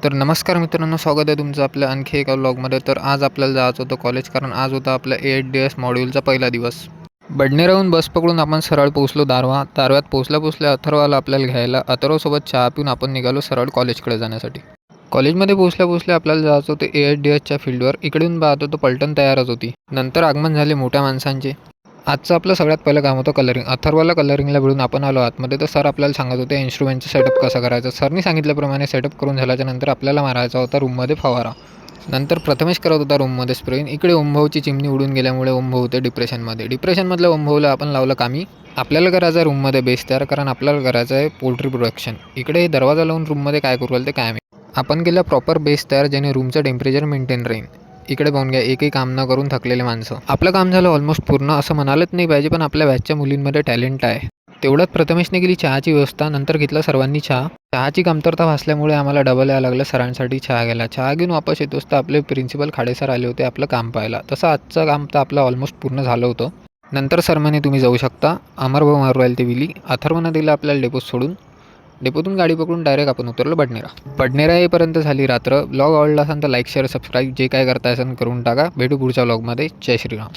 तर नमस्कार मित्रांनो, स्वागत आहे तुमचं आपल्या आणखी एका व्लॉगमध्ये. तर आज आपल्याला जायचं होतं कॉलेज, कारण आज होता आपल्या AHDS मॉड्यूलचा पहिला दिवस. बडनेराहून बस पकडून आपण सरळ पोहोचलो दारव्यात पोहोचल्या अथर्वला आपल्याला घ्यायला. अथर्वसोबत चहा पिऊन आपण निघालो सरळ कॉलेजकडे जाण्यासाठी. कॉलेजमध्ये पोहोचल्या आपल्याला जायचं होतं AHDSच्या फील्डवर. इकडून पाहतो तो पलटण तयारच होती. नंतर आगमन झाले मोठ्या माणसांचे. आजचं आपलं सगळ्यात पहिलं काम होतं कलरिंग. अथर्वला कलरिंगला मिळून आपण आलो आतमध्ये. तर सर आपल्याला सांगत होते इन्स्ट्रुमेंटचं सेटअप कसं करायचं. सरनी सांगितल्याप्रमाणे सेटअप करून झाल्याच्या नंतर आपल्याला मारायचा होता रूममध्ये फवारा. नंतर प्रथमेश करत होता रूममध्ये स्प्रेन. इकडे ओमभाऊची चिमणी उडून गेल्यामुळे ओमभाऊ होते डिप्रेशनमधल्या ओमभाऊला आपण लावलं कामी. आपल्याला करायचं आहे रूममध्ये बेस तयार, कारण आपल्याला करायचं आहे पोल्ट्री प्रोडक्शन. इकडे दरवाजा लावून रूममध्ये काय करू ते काय आपण केलं प्रॉपर बेस तयार, ज्याने रूमचं टेम्परेचर मेंटेन राहील. इकडे पाहून घ्या, एकही काम न करून थकलेले माणसं. आपलं काम झालं ऑलमोस्ट पूर्ण असं म्हणालच नाही पाहिजे, पण आपल्या बॅचच्या मुलींमध्ये टॅलेंट आहे. तेवढ्यात प्रथमेशने केली चहाची व्यवस्था. नंतर घेतला सर्वांनी चहाची कमतरता भासल्यामुळे आम्हाला डबल यायला लागलं. सरांसाठी चहा गेला. चहा घेऊन वापस येतोच तर आपले प्रिन्सिपल खाडे सर आले होते आपलं काम पाहायला. तसं आजचं काम तर आपलं ऑलमोस्ट पूर्ण झालं होतं. नंतर सर म्हणे तुम्ही जाऊ शकता. अमरभाऊ मारू राहिले ते विली. अथर्वनं दिलं आपल्याला डेपोत सोडून. डेपोतून गाडी पकडून डायरेक्ट आपण उतरलो बडनेरा येईपर्यंत झाली रात्र. ब्लॉग आवडला असेल तर लाईक शेअर सबस्क्राईब जे काय करता असेल करून टाका. भेटू पुढच्या ब्लॉगमध्ये. जय श्रीराम.